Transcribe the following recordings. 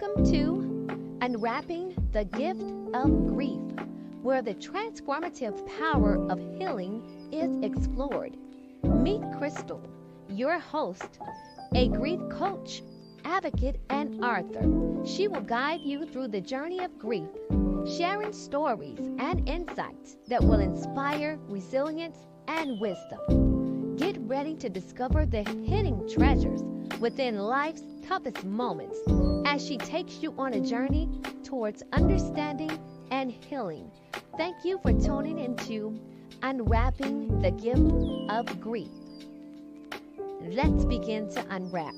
Welcome to Unwrapping the Gift of Grief, where the transformative power of healing is explored. Meet Crystal, your host, a grief coach, advocate, and author. She will guide you through the journey of grief, sharing stories and insights that will inspire resilience and wisdom. Get ready to discover the hidden treasures within life's toughest moments as she takes you on a journey towards understanding and healing. Thank you for tuning into Unwrapping the Gift of Grief. Let's begin to unwrap.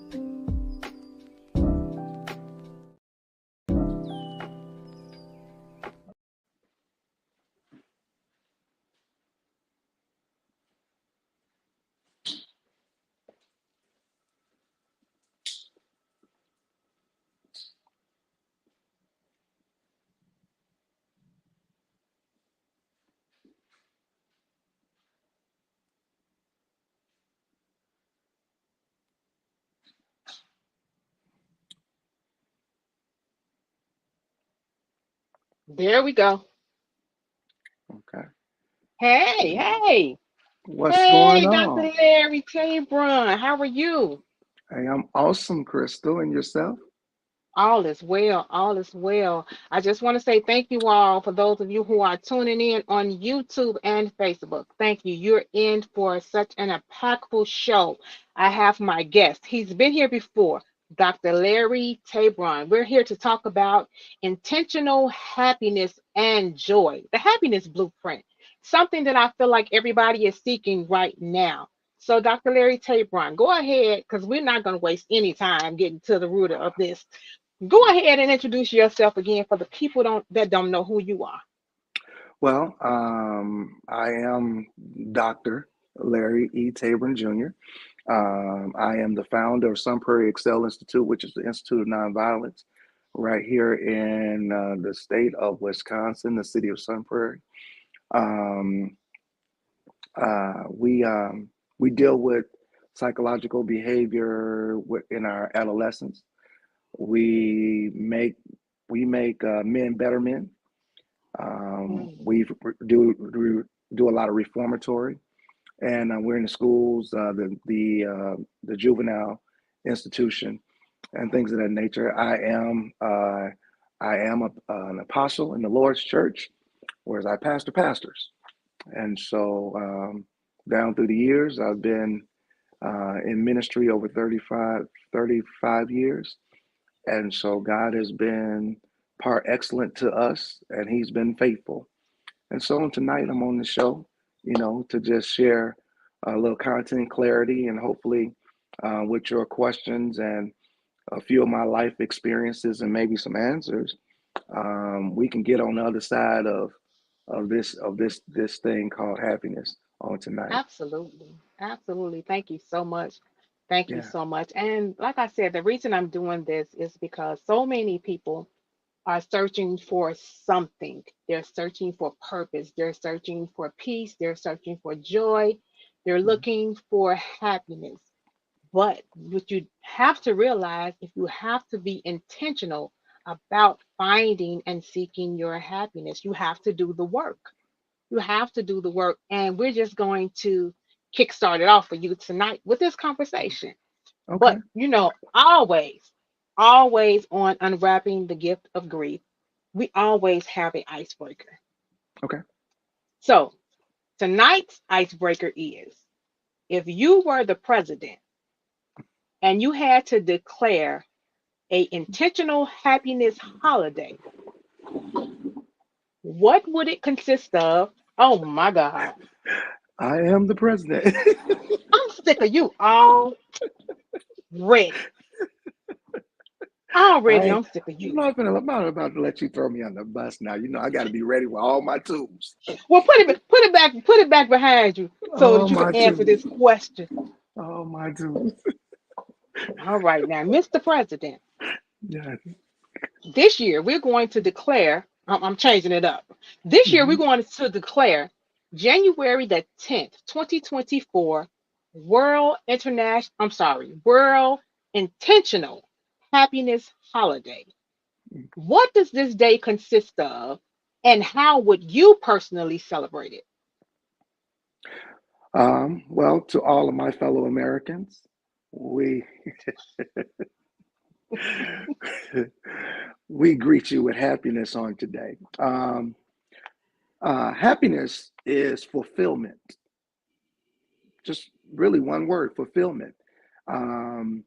There we go. Okay. Hey, What's going hey, Dr. on? Larry Tabron, how are you? Hey, I'm awesome, Crystal, and yourself? All is well, all is well. I just want to say thank you all for those of you who are tuning in on YouTube and Facebook. Thank you. You're in for such an impactful show. I have my guest. He's been here before, Dr. Larry Tabron. We're here to talk about intentional happiness and joy, the happiness blueprint, something that I feel like everybody is seeking right now. So, Dr. Larry Tabron, go ahead because we're not going to waste any time getting to the root of this. Go ahead and introduce yourself again for the people that don't know who you are. Well, I am Dr. Larry E. Tabron Jr. I am the founder of Sun Prairie Excel Institute, which is the Institute of Nonviolence right here in the state of Wisconsin, the city of Sun Prairie. Um, we deal with psychological behavior in our adolescence. We make men better men. Mm. We do a lot of reformatory, and we're in the schools, the juvenile institution, and things of that nature. I am an apostle in the Lord's church, whereas I pastor pastors, and so down through the years, I've been in ministry over 35 years. And so God has been part excellent to us, and He's been faithful. And so tonight I'm on the show, to just share a little content clarity and hopefully with your questions and a few of my life experiences and maybe some answers, we can get on the other side of this thing called happiness on tonight. Absolutely. Absolutely. Thank you so much. Thank you Yeah. so much. And like I said, the reason I'm doing this is because so many people are searching for something. They're searching for purpose. They're searching for peace. They're searching for joy. They're Mhm. looking for happiness. But what you have to realize is you have to be intentional about finding and seeking your happiness. You have to do the work. You have to do the work. And we're just going to kickstart it off for you tonight with this conversation. Okay. But, always on unwrapping the gift of grief, we always have an icebreaker. Okay. So tonight's icebreaker is if you were the president and you had to declare a intentional happiness holiday, what would it consist of? Oh my God. I am the president. I'm sick of you already. Already, I I'm sick of you. I'm not about to let you throw me on the bus now. I got to be ready with all my tools. Well, put it back behind you so All that you can my answer tools. this question. All my tools. All right, now, Mr. President, Yeah. this year we're going to declare, I'm changing it up. This year we're Hmm. going to declare January the 10th, 2024, World Intentional Happiness Holiday. What does this day consist of, and how would you personally celebrate it? Well, to all of my fellow Americans, we we greet you with happiness on today. Happiness is fulfillment. Just really one word, fulfillment. Um,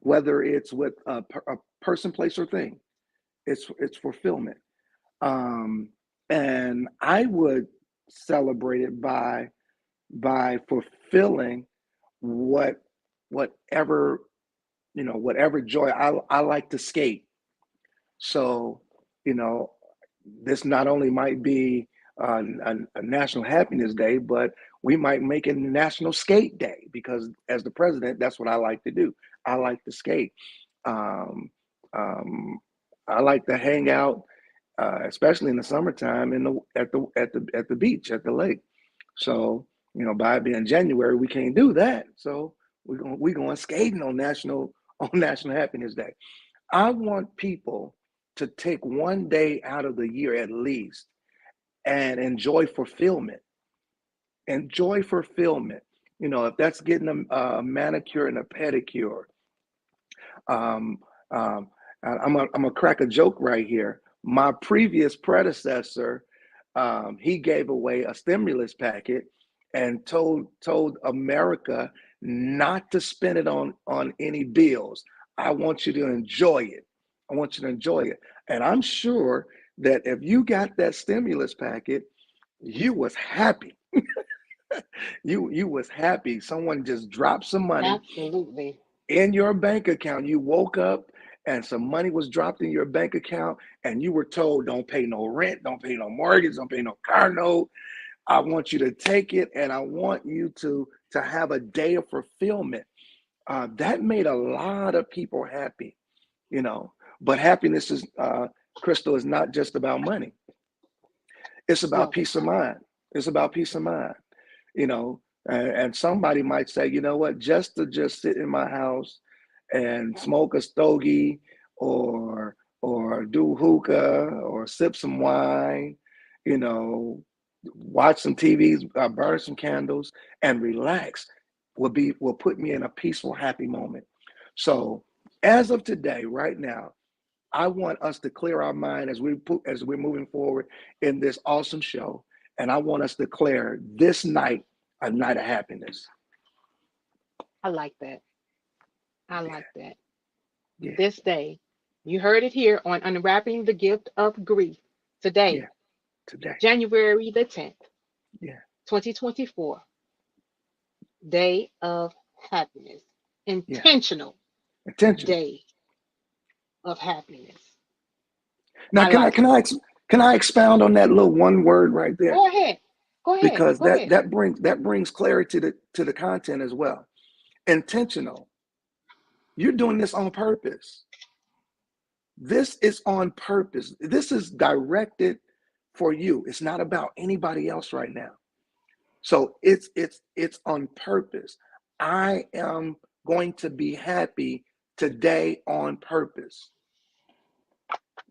whether it's with a person, place, or thing, it's fulfillment. Um, and I would celebrate it by fulfilling what whatever whatever joy. I like to skate, so you know this not only might be a National Happiness Day, but we might make it National Skate Day because as the president, that's what I like to do. I like to skate. Um, um, I like to hang out, especially in the summertime, in the at the beach at the lake. So by it being January, we can't do that. So we going skating on National Happiness Day. I want people to take one day out of the year at least and enjoy fulfillment. Enjoy fulfillment. If that's getting a manicure and a pedicure, um, I'm gonna crack a joke right here. My previous predecessor, he gave away a stimulus packet and told America not to spend it on any bills. I want you to enjoy it. I want you to enjoy it. And I'm sure that if you got that stimulus packet, you was happy. You was happy. Someone just dropped some money Absolutely. in your bank account. You woke up and some money was dropped in your bank account, and you were told, don't pay no rent, don't pay no mortgage, don't pay no car note. I want you to take it, and I want you to have a day of fulfillment. That made a lot of people happy, you know. But happiness is, Crystal, is not just about money. It's about No. peace of mind. It's about peace of mind, you know. And somebody might say, you know what, just sit in my house and smoke a stogie or do hookah or sip some wine, you know, watch some TVs, burn some candles, and relax will put me in a peaceful, happy moment. So as of today, right now, I want us to clear our mind as we're moving forward in this awesome show, and I want us to declare this night a night of happiness. I like that. I Yeah, like that. yeah, This day, you heard it here on Unwrapping the Gift of Grief. yeah. Today, Today, January the 10th, yeah, 2024, Day of Happiness. yeah. Intentional Attention. Day of Happiness. Now, I like it. can I expound on that little one word right there? Go ahead. Go ahead. Because Go ahead. that brings clarity to the content as well. Intentional. You're doing this on purpose. This is on purpose. This is directed for you. It's not about anybody else right now. So it's on purpose. I am going to be happy today on purpose.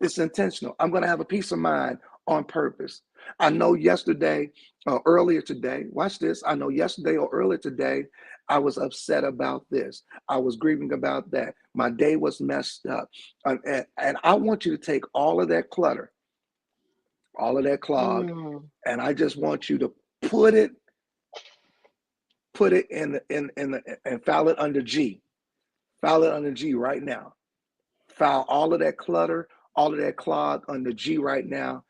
It's intentional. I'm going to have a peace of mind on purpose. I know yesterday or earlier today, watch this. I know yesterday or earlier today, I was upset about this. I was grieving about that. My day was messed up. And I want you to take all of that clutter, all of that clog, Mm, and I just want you to put it, put it and file it under G. File it under G right now. File all of that clutter, all of that clog under G right now.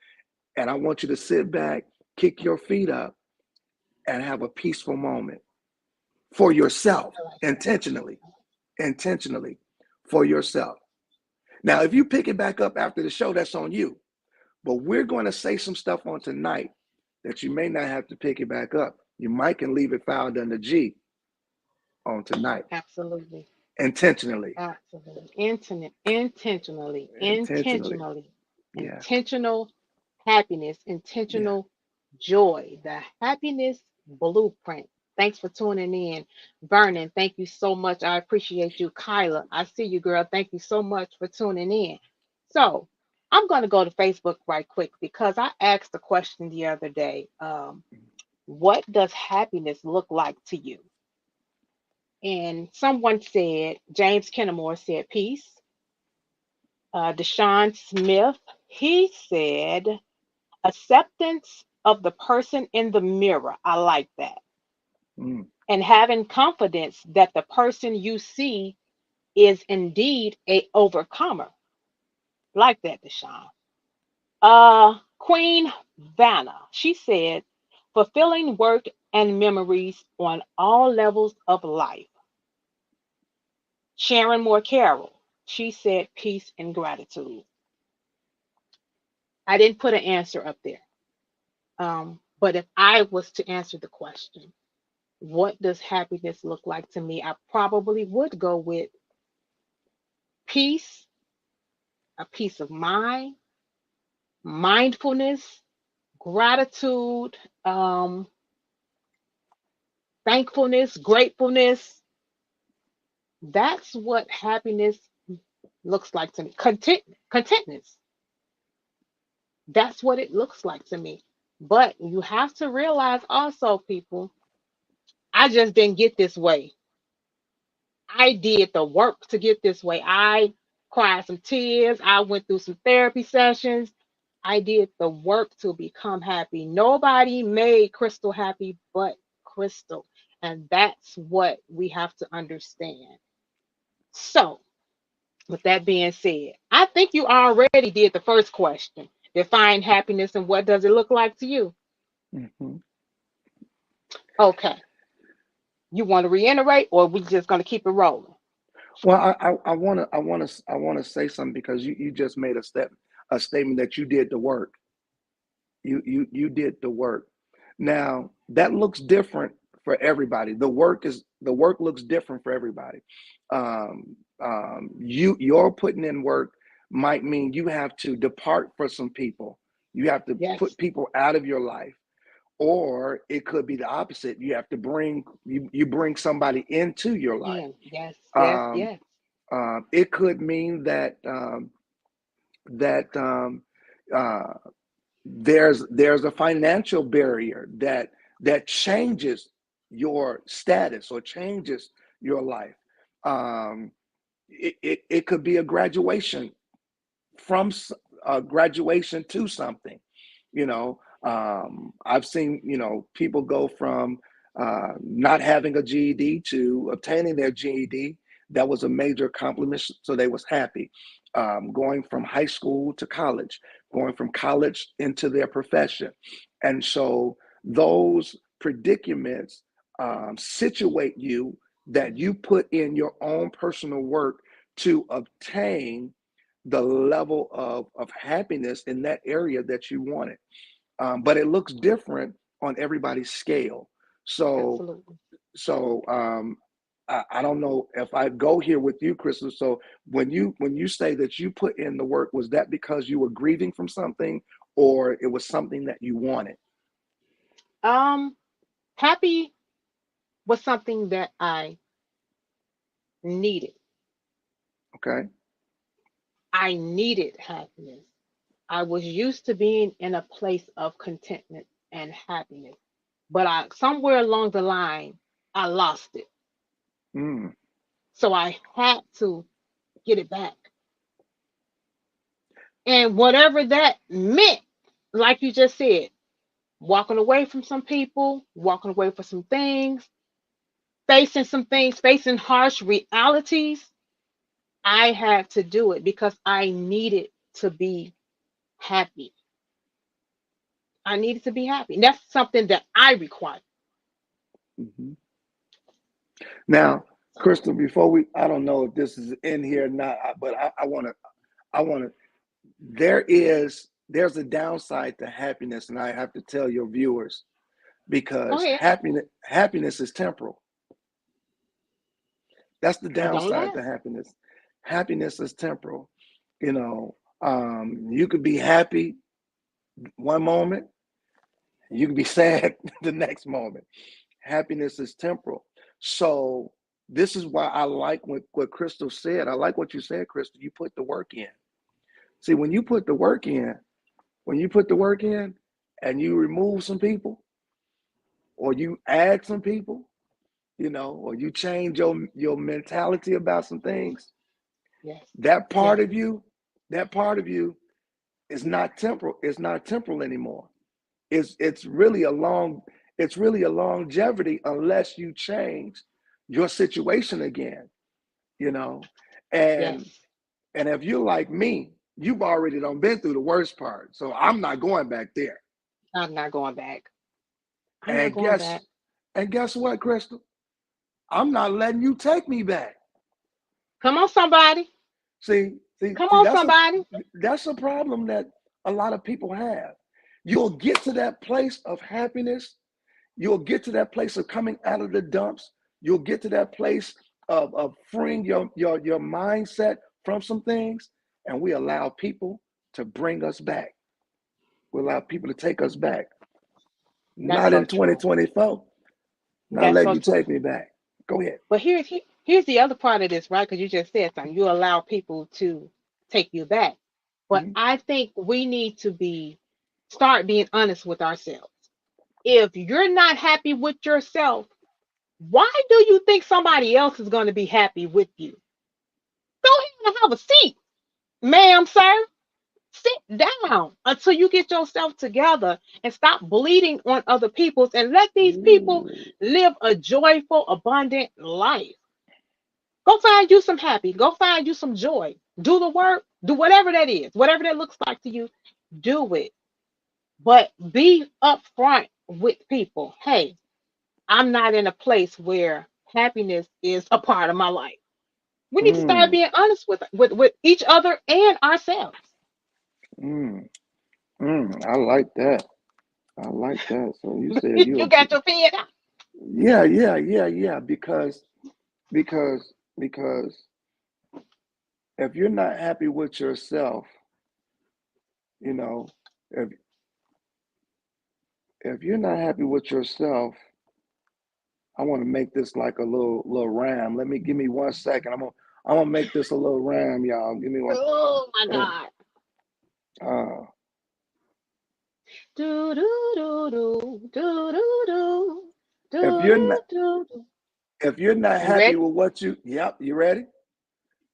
And I want you to sit back, kick your feet up, and have a peaceful moment for yourself, I like that. intentionally, intentionally for yourself. Now, if you pick it back up after the show, that's on you. But we're going to say some stuff on tonight that you may not have to pick it back up. You might can leave it filed under G on tonight, Absolutely. intentionally, Absolutely. Internet, intentionally, intentionally. intentionally, Yeah, intentional happiness, yeah. intentional joy, the happiness blueprint. Thanks for tuning in. Vernon, thank you so much. I appreciate you. Kyla, I see you, girl. Thank you so much for tuning in. So I'm going to go to Facebook right quick because I asked the question the other day. What does happiness look like to you? And someone said, James Kennemore said, peace. Deshaun Smith, he said, acceptance of the person in the mirror. I like that. Mm, And having confidence that the person you see is indeed a overcomer. Like that, Deshaun. Queen Vanna, she said, fulfilling work and memories on all levels of life. Sharon Moore Carroll, she said, peace and gratitude. I didn't put an answer up there. But if I was to answer the question, what does happiness look like to me? I probably would go with peace, a peace of mind, mindfulness, gratitude, um, thankfulness, gratefulness. That's what happiness looks like to me. Contentness. That's what it looks like to me. But you have to realize also, people, I just didn't get this way. I did the work to get this way. I cried some tears. I went through some therapy sessions. I did the work to become happy. Nobody made Crystal happy but Crystal. And that's what we have to understand. So, with that being said, I think you already did the first question. Define happiness and what does it look like to you? hmm. Okay. You want to reiterate or we just going to keep it rolling? Well, I want to say something because you just made a statement that you did the work. You did the work. Now that looks different for everybody. The work looks different for everybody. Your putting in work might mean you have to depart for some people. You have to Yes. put people out of your life, or it could be the opposite. You have to you bring somebody into your life. In. Yes, yes, Um, yes. it could mean that uh, there's a financial barrier that changes your status or changes your life. Um, it could be a graduation from a graduation to something. I've seen people go from not having a GED to obtaining their GED. That was a major accomplishment, so they was happy. Going from high school to college, going from college into their profession, and so those predicaments situate you that you put in your own personal work to obtain the level of happiness in that area that you wanted. But it looks different on everybody's scale. So, Absolutely. so I don't know if I go here with you, Crystal. So when you say that you put in the work, was that because you were grieving from something, or it was something that you wanted? Um, happy was something that I needed. Okay. I needed happiness. I was used to being in a place of contentment and happiness. But I somewhere along the line, I lost it. Mm, So I had to get it back. And whatever that meant, like you just said, walking away from some people, walking away from some things, facing harsh realities, I had to do it because I needed to be happy. I needed to be happy. And that's something that I require. mhm. Now, So, Crystal, before I don't know if this is in here or not, but I want to. There's a downside to happiness, and I have to tell your viewers go because ahead. happiness is temporal. That's the It don't downside to last. happiness. Happiness is temporal. You could be happy one moment, you can be sad the next moment. Happiness is temporal. So this is why I like what Crystal said. I like what you said, Crystal. You put the work in. See, when you put the work in and you remove some people or you add some people, or you change your mentality about some things, Yes. that part Yes. of you, that part of you is not temporal anymore. It's really a longevity unless you change your situation again, you know. And Yes. and if you're like me, you've already done been through the worst part. So I'm not going back there. I'm not going back. I'm not And going guess back. and guess what, Crystal? I'm not letting you take me back. Come on, somebody. Come See, on, somebody. that's a problem that a lot of people have. You'll get to that place of happiness. You'll get to that place of coming out of the dumps. You'll get to that place of freeing your mindset from some things. And we allow people to bring us back. We allow people to take us back. That's Not so in true. 2024. Not That's letting so you true. take me back. Go ahead. But here's the other part of this, right? Because you just said something. You allow people to take you back. But Mhm. I think we need to start being honest with ourselves. If you're not happy with yourself, why do you think somebody else is going to be happy with you? Go ahead and have a seat, ma'am, sir. Sit down until you get yourself together and stop bleeding on other people's and let these people Ooh. live a joyful, abundant life. Go find you some happy. Go find you some joy. Do the work. Do whatever that is, whatever that looks like to you. Do it. But be upfront with people. Hey, I'm not in a place where happiness is a part of my life. We need to start Mm, being honest with each other and ourselves. mm, I like that. I like that. So you said You you'll, got your pen out. yeah. Because if you're not happy with yourself, you know, if if you're not happy with yourself, I want to make this like a little rhyme. Give me 1 second. I'm gonna make this a little rhyme, y'all. Give me one. Oh my Uh, God. uh, Do do do do do do do if do you're not do do. if you're not You happy ready? with yep, you ready?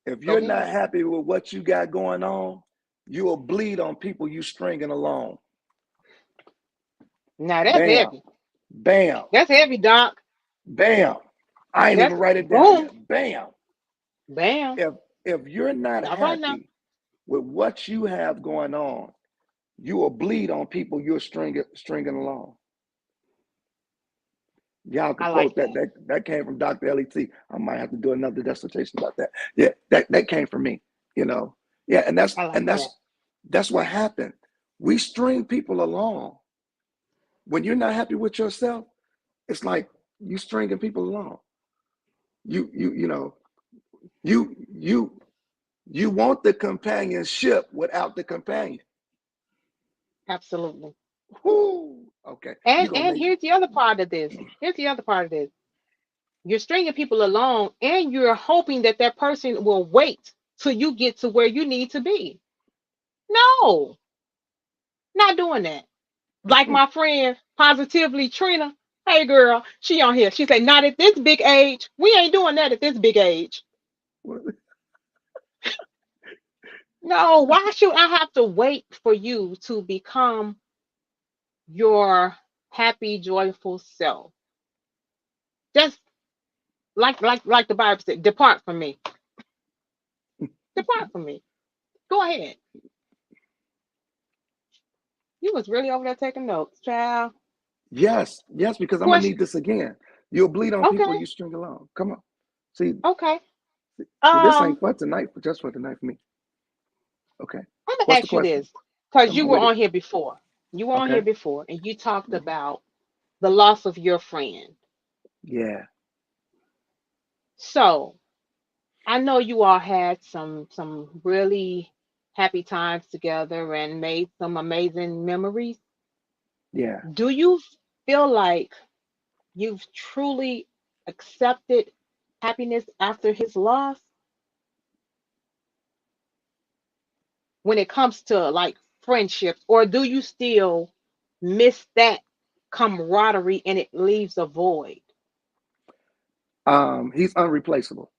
If Go you're not ahead. happy with what you got going on, you will bleed on people you stringing along. Now that's Bam, heavy. bam, That's heavy, Doc. bam. I ain't even That's write it down boom, yet. Bam. bam. If you're not All right now. happy with what you have going on, you will bleed on people you're stringing along. Y'all could I like quote that. that. That came from Dr. LET. I might have to do another dissertation about that. Yeah, that came from me. You know. Yeah, and I like that. that's what happened. We string people along. When you're not happy with yourself, it's like you stringing people along. You you you want the companionship without the companion. Absolutely. Whoo! Okay, you gonna And make here's the other part of this. Here's the other part of this. You're stringing people along, and you're hoping that that person will wait till you get to where you need to be. No, not doing that. Like my friend, positively Trina. Hey girl, she on here. She said, "Not at this big age. We ain't doing that at this big age." No, why should I have to wait for you to become your happy, joyful self? Just like the Bible said, depart from me. Depart from me. Go ahead. You was really over there taking notes, child. yes, because I'm gonna Question. need this again. You'll bleed on people Okay. you string along. Come on. See, Okay. this ain't Um, for tonight, but just for tonight for me. Okay. I'm gonna What's the ask you question? this, because Come you on were with it. on here before. You were on here Okay. before, and you talked Mhm. about the loss of your friend. Yeah. So I know you all had some really happy times together and made some amazing memories. Yeah. Do you feel like you've truly accepted happiness after his loss? when it comes to like friendships, or do you still miss that camaraderie and it leaves a void? He's unreplaceable.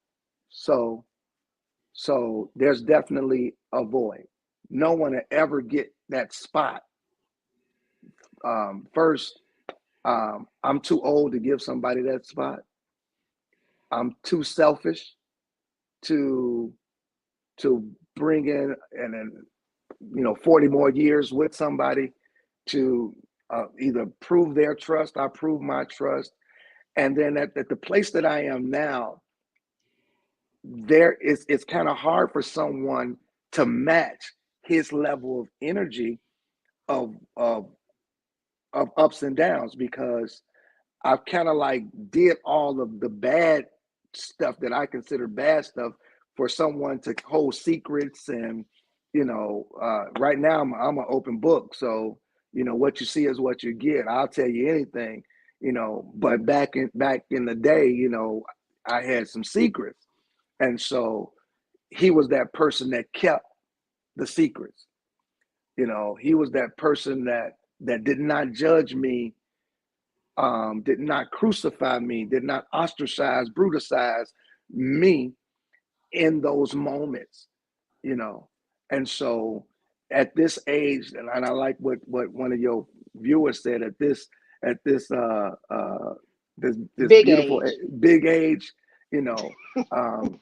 So there's definitely a void. No one will ever get that spot. First, I'm too old to give somebody that spot. I'm too selfish to bring in and then 40 more years with somebody to either prove their trust, I prove my trust, and then at the place that I am now, it's kind of hard for someone to match his level of energy of of of ups and downs, because I've kind of like did all of the bad stuff that I consider bad stuff for someone to hold secrets. And right now I'm an open book, so what you see is what you get. I'll tell you anything. But back in the day, I had some secrets, and so he was that person that kept the secrets. He was that person that did not judge me, did not crucify me, did not ostracize, brutalize me in those moments, you know. And so at this age, and I like what one of your viewers said, at this Big beautiful age. big age, you know, um,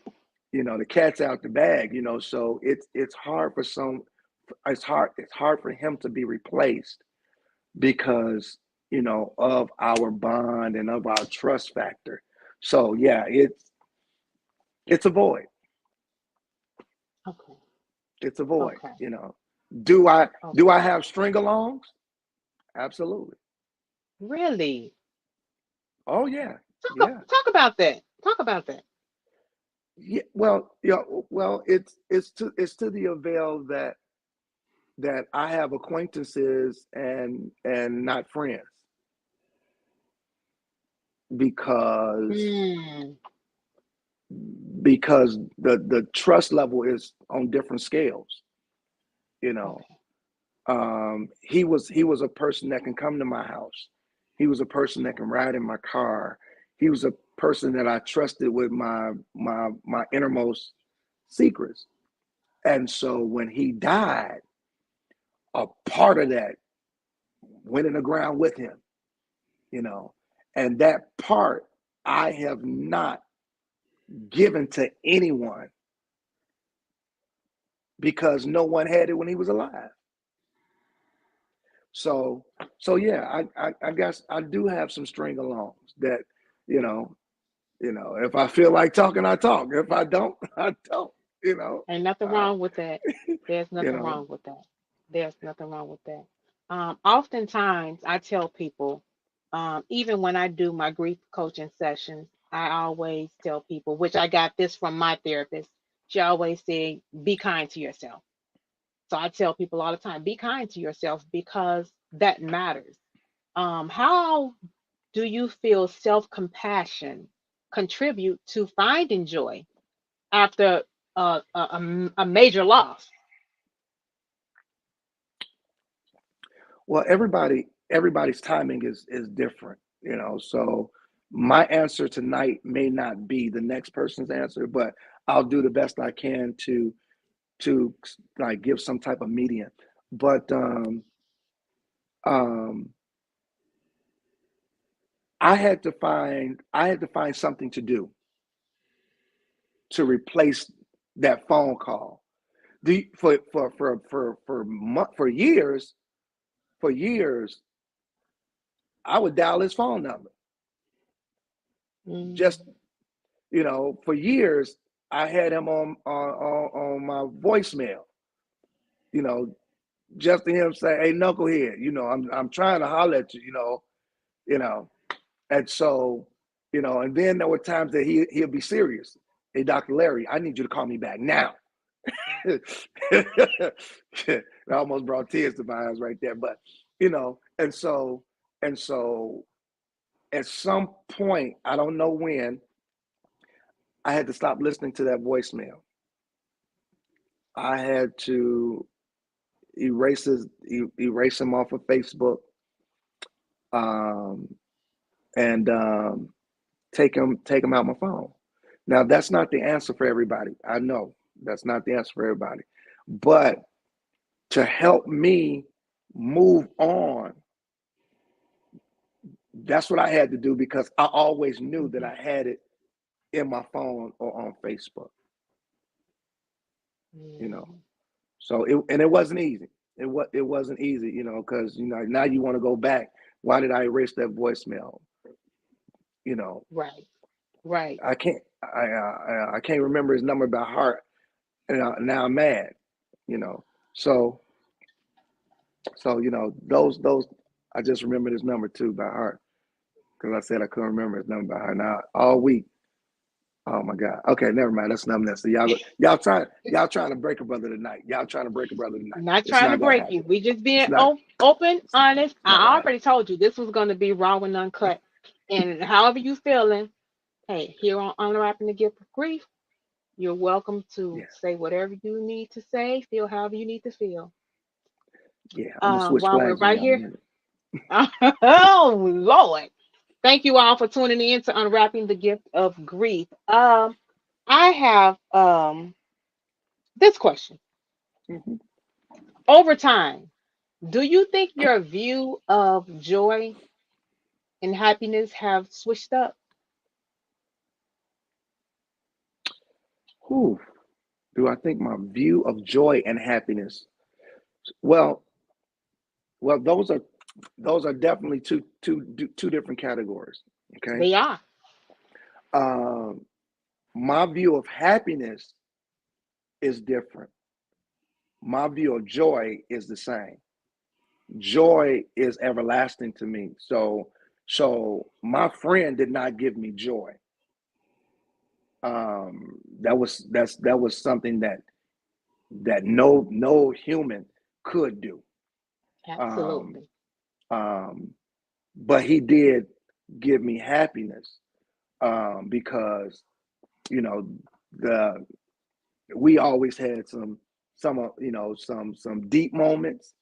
the cat's out the bag, so it's hard for it's hard for him to be replaced because of our bond and of our trust factor. So yeah, it's a void. Okay. It's a void. Okay. Do I Okay. have string alongs? Absolutely. Really? Oh yeah. Talk Yeah. talk about that. Talk about that. Yeah. Well, it's to the avail that I have acquaintances and not friends, because Mm. the trust level is on different scales. You know, Okay. he was a person that can come to my house. He was a person that can ride in my car. He was a person that I trusted with my innermost secrets. And so when he died, a part of that went in the ground with him, you know. And that part I have not given to anyone because no one had it when he was alive. So yeah, I guess I do have some string alongs that, you know, if I feel like talking, I talk. If I don't, I don't, you know. Ain't nothing Uh, wrong with that. There's you nothing know, wrong with that. There's nothing wrong with that. Oftentimes I tell people, even when I do my grief coaching sessions, I always tell people, which I got this from my therapist. She always say, be kind to yourself. So I tell people all the time, be kind to yourself because that matters. How do you feel self-compassion contribute to finding joy after a major loss? well, everybody's timing is different, you know. So my answer tonight may not be the next person's answer, but I'll do the best I can to like give some type of median. But um, I had to find something to do to replace that phone call. For years, I would dial his phone number. Just Mm, for years, I had him on my voicemail. You know, just to him say, "Hey, knucklehead, I'm trying to holler at you." You know, and so and then there were times that he'll be serious. "Hey, Dr. Larry, I need you to call me back now." It almost brought tears to my eyes right there. But and so at some point, I don't know when, I had to stop listening to that voicemail. I had to. erase them off of Facebook, um, and take them out my phone. Now that's not the answer for everybody. I know that's not the answer for everybody, but to help me move on, that's what I had to do because I always knew that Mhm. I had it in my phone or on Facebook, you know. Mhm. So it wasn't easy. It wasn't easy, because now you want to go back. Why did I erase that voicemail? You know, Right. Right. I can't remember his number by heart, and now I'm mad. You know, so those I just remember his number too by heart because I said I couldn't remember his number by heart. Now all week. Oh my God. Okay, never mind. That's nothing else. So y'all trying to break a brother tonight. Y'all trying to break a brother tonight. Not It's trying to not gonna break you. happen. We just It's being not. open, honest. It's not gonna I happen. already told you this was going to be raw and uncut. And however you feeling, hey, here on Unwrapping the Gift of Grief, you're welcome to Yeah, say whatever you need to say, feel however you need to feel. yeah. I'm gonna switch While we're flags on right y'all in a here, minute. oh Lord, thank you all for tuning in to Unwrapping the Gift of Grief. I have this question. Hmm. Over time, do you think your view of joy and happiness have switched up? Whew. Do I think my view of joy and happiness? Well, well, those are definitely two different categories. Okay. They are. Um, my view of happiness is different. My view of joy is the same. Joy is everlasting to me. So my friend did not give me joy. That was something that no human could do. Um, Absolutely. um, but he did give me happiness, because you know the we always had some deep moments.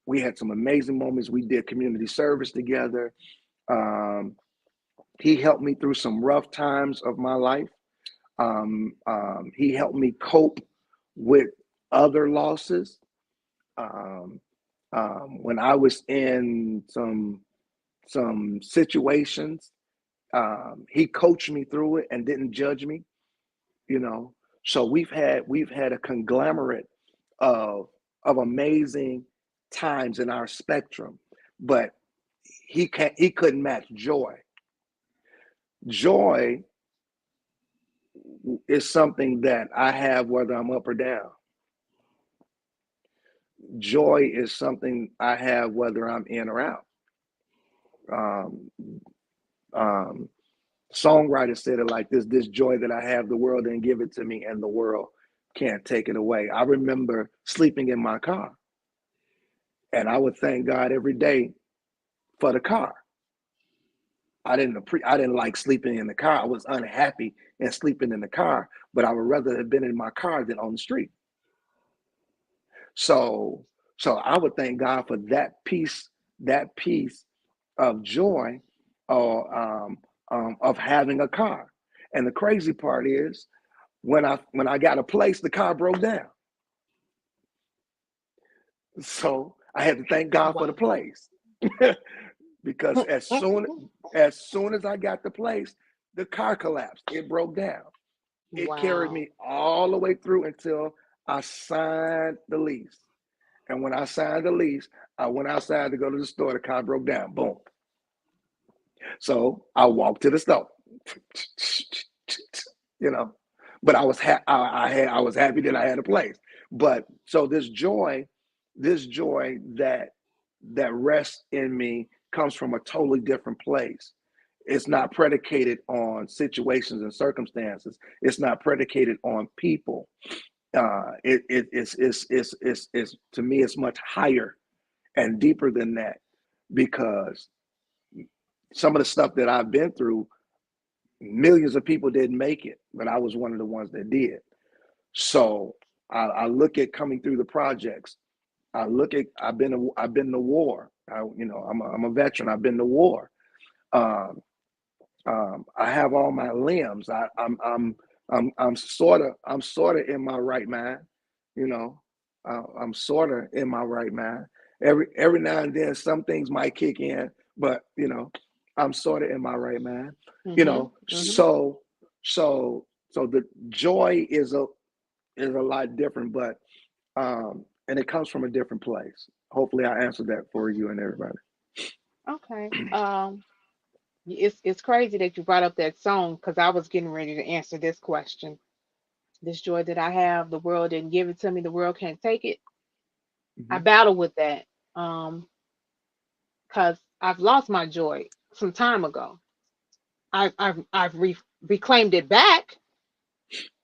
We had some amazing moments. We did community service together. Um, he helped me through some rough times of my life. He helped me cope with other losses. Um, when I was in some situations, he coached me through it and didn't judge me. You know, so we've had a conglomerate of amazing times in our spectrum, but he couldn't match joy. Joy is something that I have whether I'm up or down. Joy is something I have whether I'm in or out. Um, um, Songwriter said it like this joy that I have, the world didn't give it to me, and the world can't take it away. I remember sleeping in my car, and I would thank God every day for the car. I didn't like sleeping in the car. I was unhappy in sleeping in the car, but I would rather have been in my car than on the street. So so I would thank God for that piece of joy, or of having a car. And the crazy part is when I got a place, the car broke down. So I had to thank God for the Wow. place. Because as soon as I got the place, the car collapsed. It broke down. It carried Wow. me all the way through until I signed the lease. And when I signed the lease, I went outside to go to the store. The car broke down. Boom. So I walked to the store. you know, but I was happy that I had a place. But so this joy that rests in me comes from a totally different place. It's not predicated on situations and circumstances. It's not predicated on people. It's to me, it's much higher and deeper than that, because some of the stuff that I've been through, millions of people didn't make it, but I was one of the ones that did. So I look at coming through the projects. I look at I've been to war. I'm a veteran. I've been to war. Um, I have all my limbs. I'm sort of in my right mind. You know, I'm sort of in my right mind. Every now and then, some things might kick in, but I'm sort of in my right mind. You Mm-hmm. know, Mm-hmm. so the joy is a lot different, but and it comes from a different place. Hopefully, I answered that for you and everybody. Okay. It's crazy that you brought up that song because I was getting ready to answer this question. This joy that I have, the world didn't give it to me. The world can't take it. I Hmm. battle with that because I've lost my joy some time ago. I've reclaimed it back,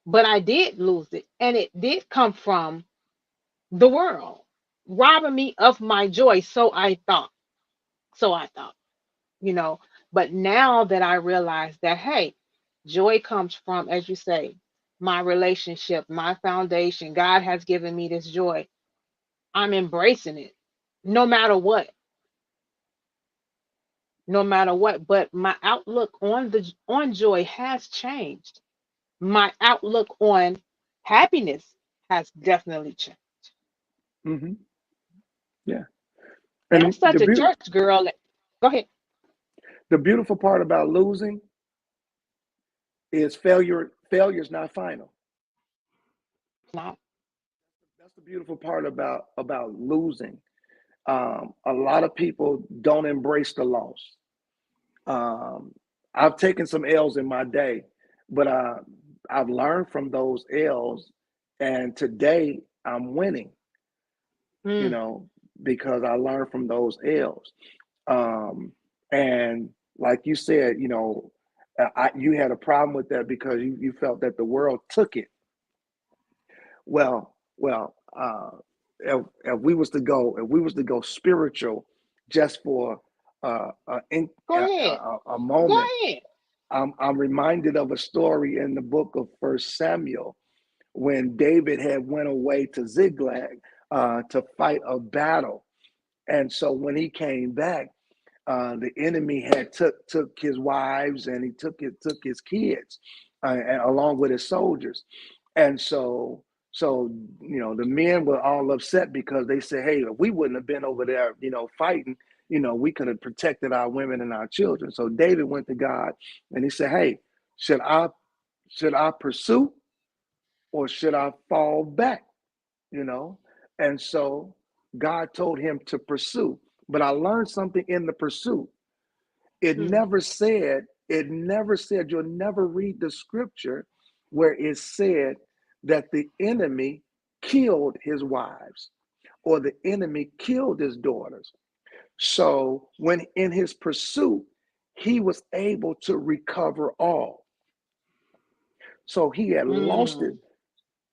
but I did lose it, and it did come from the world robbing me of my joy. So I thought. So I thought. you know. But now that I realize that, hey, joy comes from, as you say, my relationship, my foundation. God has given me this joy. I'm embracing it, no matter what, no matter what. But my outlook on joy has changed. My outlook on happiness has definitely changed. Hmm. Yeah, And I'm and such a church girl. Go ahead. the beautiful part about losing is failure. Failure is not final. Not. That's the beautiful part about losing. A lot of people don't embrace the loss. Um, I've taken some L's in my day, but I've learned from those L's, and today I'm winning. You Mm, know, because I learned from those L's. Um, and like you said, you had a problem with that because you felt that the world took it. Well, if we was to go spiritual, just for go ahead. a Go moment, ahead. I'm reminded of a story in the book of First Samuel when David had went away to Ziklag to fight a battle, and so when he came back, the enemy had took his wives and he took his kids, along with his soldiers, and so the men were all upset because they said, "Hey, if we wouldn't have been over there, fighting, we could have protected our women and our children." So David went to God and he said, "Hey, should I should I pursue or should I fall back?" You know, and so God told him to pursue. But I learned something in the pursuit. Mm, It never said, you'll never read the scripture where it said that the enemy killed his wives or the enemy killed his daughters. So when in his pursuit, he was able to recover all. So he had lost it, mm.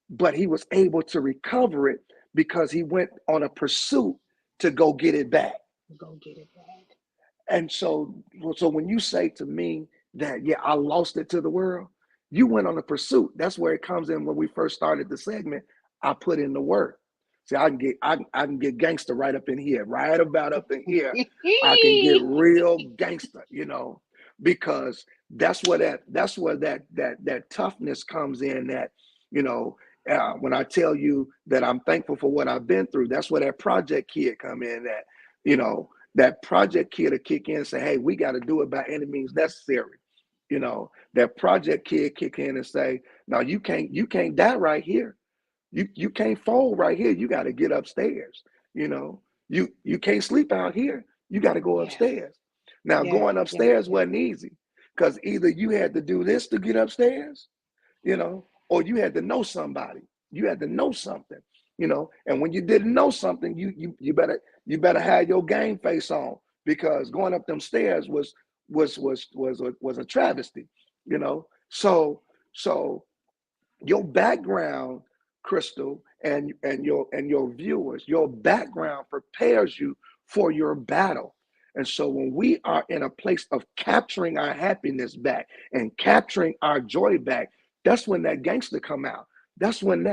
but he was able to recover it because he went on a pursuit to go get it back. Go get it back. And so when you say to me that, yeah, I lost it to the world, you went on a pursuit. That's where it comes in when we first started the segment. I put in the work. See, I can get gangster right up in here, right about up in here. I can get real gangster, because that's where that toughness comes in. That you know, when I tell you that I'm thankful for what I've been through, that's where that project kid come in. You know, that project kid to kick in and say, hey, we got to do it by any means necessary. That project kid kick in and say, no, you can't die right here. You can't fold right here. You got to get upstairs. You know, you can't sleep out here. You got to go Yes, upstairs. Now yes, going yes, upstairs yes, wasn't easy because either you had to do this to get upstairs, or you had to know somebody. You had to know something, And when you didn't know something, you better have your game face on because going up them stairs was a travesty, you know. So your background, Crystal, and your viewers, your background prepares you for your battle. And so when we are in a place of capturing our happiness back and capturing our joy back, that's when that gangster come out. That's when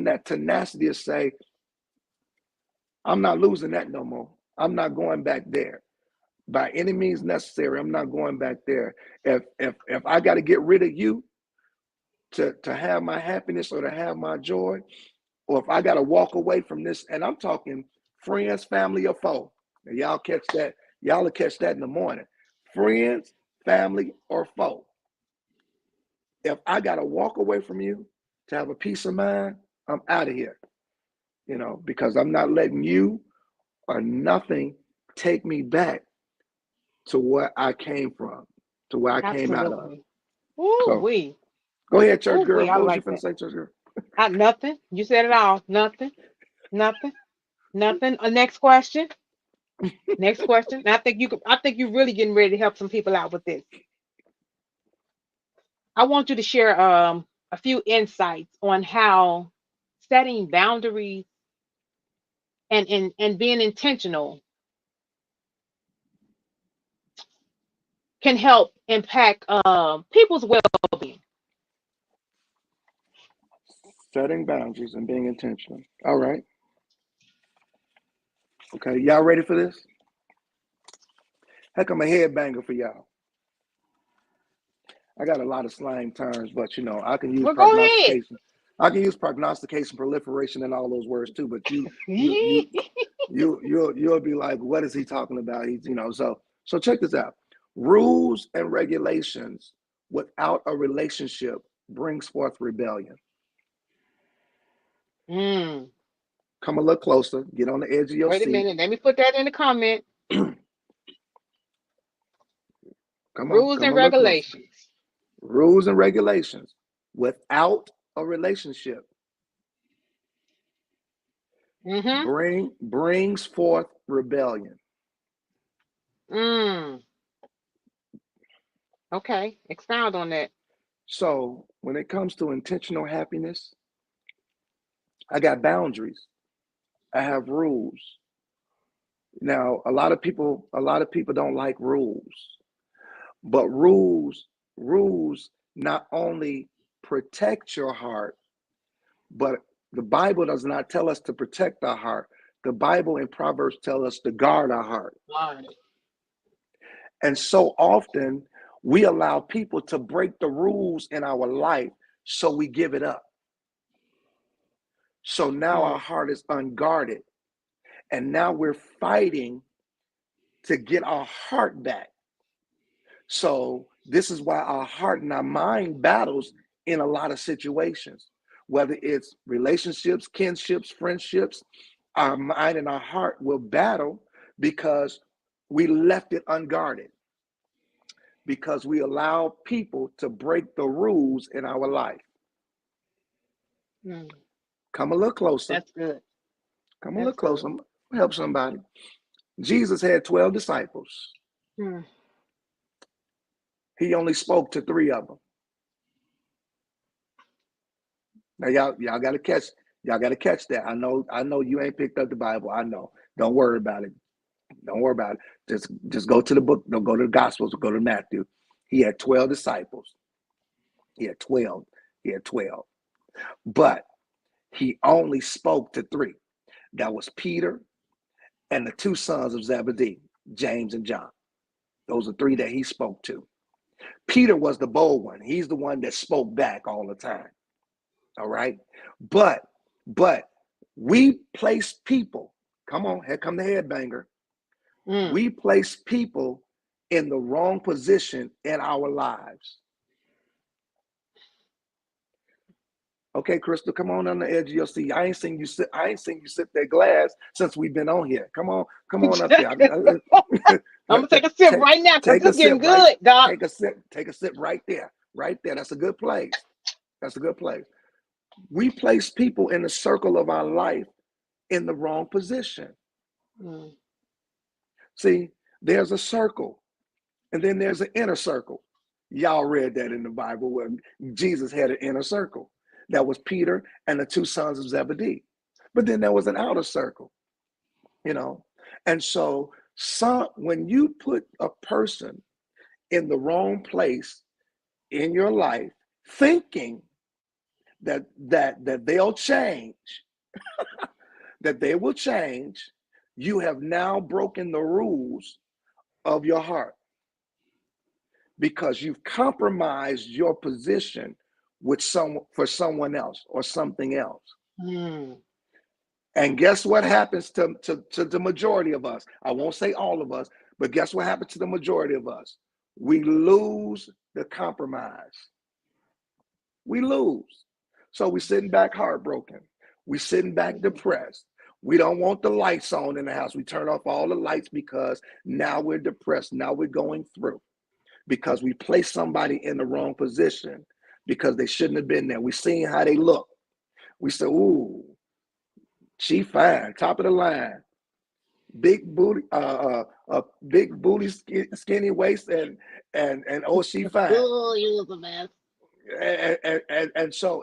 that tenacity is say, I'm not losing that no more. I'm not going back there by any means necessary. I'm not going back there. If I got to get rid of you to have my happiness or to have my joy, or if I got to walk away from this, and I'm talking friends, family, or foe. And y'all catch that. Y'all will catch that in the morning. Friends, family, or foe. If I got to walk away from you to have a peace of mind, I'm out of here. Because I'm not letting you or nothing take me back to where I came from, to where I came out of. Absolutely. Ooh, So we. go ahead, church Ooh, girl. we. I What was you like finna that. say, church girl? Nothing. You said it all. Nothing. Nothing. Nothing. Next question. Next question. And I think you could. I think you're really getting ready to help some people out with this. I want you to share a few insights on how setting boundaries and being intentional can help impact people's well-being. Setting boundaries and being intentional. All right. Okay. Y'all ready for this? Heck, I'm a headbanger for y'all. I got a lot of slang terms, but I can use Well, go ahead. prognostication. I can use prognostication, proliferation, and all those words too. But you'll be like, what is he talking about? So check this out. Rules and regulations without a relationship brings forth rebellion. Mm, Come a little closer. Get on the edge of your wait a seat. minute. Let me put that in the comment. Come on. Rules Come and a little closer. regulations. Rules and regulations without a relationship Mm-hmm. brings forth rebellion. Mm. Okay. Expound on that. So when it comes to intentional happiness, I got boundaries. I have rules. Now, a lot of people don't like rules, but rules not only protect your heart, but the Bible does not tell us to protect our heart. The Bible in Proverbs tell us to guard our heart. Got it. And so often we allow people to break the rules in our life, so we give it up. So now our Mm. heart is unguarded. And now we're fighting to get our heart back. So this is why our heart and our mind battles in a lot of situations, whether it's relationships, kinships, friendships. Our mind and our heart will battle because we left it unguarded, because we allow people to break the rules in our life. Mm. Come a little closer. That's good. Come a little That's good. closer. Help somebody. Jesus had 12 disciples. Mm. He only spoke to three of them. Now y'all gotta catch that. I know you ain't picked up the Bible. I know. Don't worry about it. Don't worry about it. Just go to the book. Don't go to the Gospels. Go to Matthew. He had 12 disciples. He had 12. He had 12. But he only spoke to three. That was Peter and the two sons of Zebedee, James and John. Those are three that he spoke to. Peter was the bold one. He's the one that spoke back all the time. All right. But but we place people, come on, here come the headbanger. Mm. We place people in the wrong position in our lives. Okay, Crystal, come on the edge of your seat. I ain't seen you sip that glass since we've been on here. Come on up here. I'm gonna take a sip take, right now because take a this is getting sip right. good, Doc. Take a sip right there. Right there. That's a good place. That's a good place. We place people in the circle of our life in the wrong position. Mm. See, there's a circle, and then there's an inner circle. Y'all read that in the Bible where Jesus had an inner circle. That was Peter and the two sons of Zebedee. But then there was an outer circle, you know. And so when you put a person in the wrong place in your life, thinking that they'll change, that they will change, you have now broken the rules of your heart because you've compromised your position with for someone else or something else. Mm. And guess what happens to the majority of us? I won't say all of us, but guess what happens to the majority of us? We lose the compromise. We lose. So we're sitting back heartbroken. We're sitting back depressed. We don't want the lights on in the house. We turn off all the lights because now we're depressed. Now we're going through because we placed somebody in the wrong position because they shouldn't have been there. We seen how they look. We said, ooh, she fine, top of the line, big booty, skinny waist, and oh, she fine. Oh, you was a mess.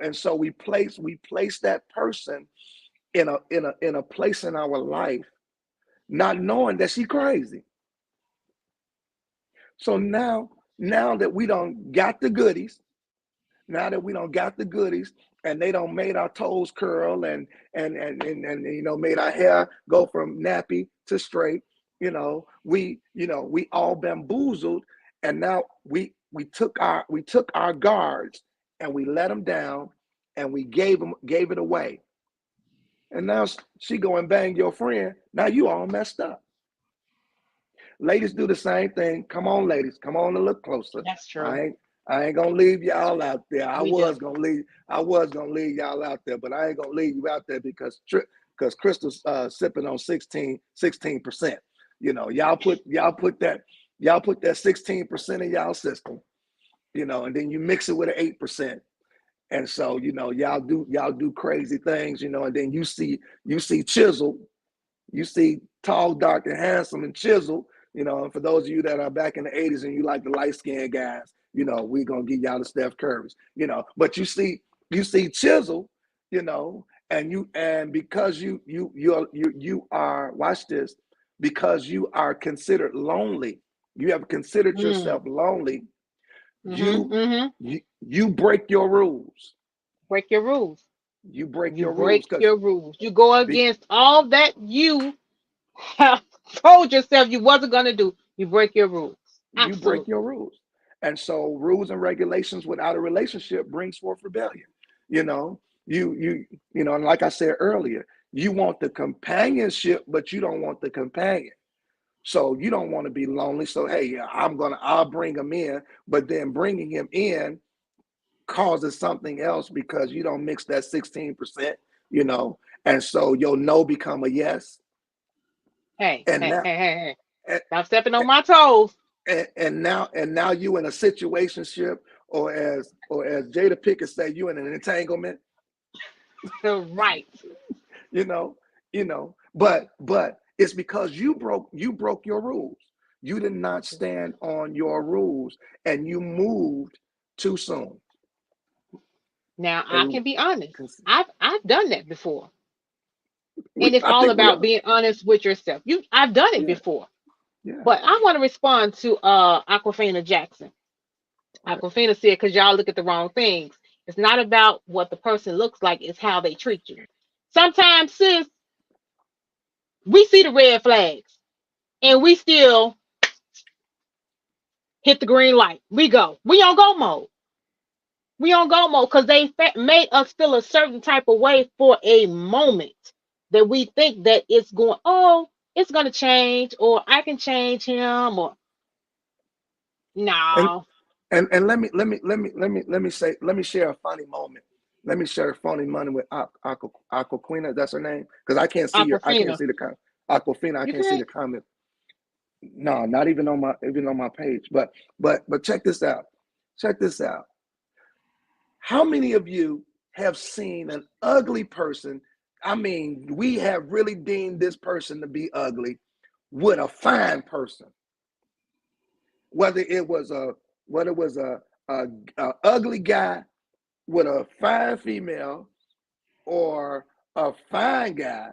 And so we place that person in a place in our life, not knowing that she crazy. So now that we don't got the goodies, now that we don't got the goodies, and they don't made our toes curl and made our hair go from nappy to straight, we all bamboozled, and now we took our guards and we let them down and we gave it away. And now she go and bang your friend. Now you all messed up. Ladies do the same thing. Come on, ladies. Come on and look closer. That's I true. ain't I ain't gonna leave y'all out there. I We was do. gonna leave. I was gonna leave y'all out there, but I ain't gonna leave you out there because Crystal's sipping on 16%. Y'all put that 16% in y'all system, and then you mix it with an 8%. And so, y'all do crazy things, and then you see Chisel. You see tall, dark, and handsome and chiseled, and for those of you that are back in the 80s and you like the light-skinned guys, we're gonna give y'all the Steph Currys, but you see chisel, and because you are, watch this, because you are considered lonely, you have considered Mm. yourself lonely, Mm-hmm. you Mm-hmm. you break your rules. Break your rules. You break You your rules break because your rules. You go against all that you have told yourself you wasn't gonna do. You break your rules. you break Absolutely. your rules. And so rules and regulations without a relationship brings forth rebellion. You know, and like I said earlier, you want the companionship, but you don't want the companion. So you don't want to be lonely. So hey, yeah, I'll bring him in, but then bringing him in causes something else because you don't mix that 16%, and so your no become a yes. Hey, And hey, now hey, hey, hey. and, Stop stepping on my toes. and now you in a situationship, or as Jada Pickett say, you in an entanglement, Right. you know, but it's because you broke your rules. You did not stand on your rules and you moved too soon. Now I And can be honest. I've done that before. And it's I all think we about are. being honest with yourself. I've done it Yeah, before. yeah. But I want to respond to Aquafina Jackson. Okay. Aquafina said, because y'all look at the wrong things. It's not about what the person looks like, it's how they treat you. Sometimes, sis, we see the red flags and we still hit the green light. We go. We on go mode. We on go mode because they made us feel a certain type of way for a moment that we think that it's going to change or I can change him or And no. and let me share a funny moment. Let me share a funny moment with Aquafina. That's her name, because I can't Aquafina. see the comment. Aquafina, I You can't see correct? the comment. No, not even on my page. But check this out. Check this out. How many of you have seen an ugly person? I mean, we have really deemed this person to be ugly with a fine person, whether it was a ugly guy with a fine female, or a fine guy,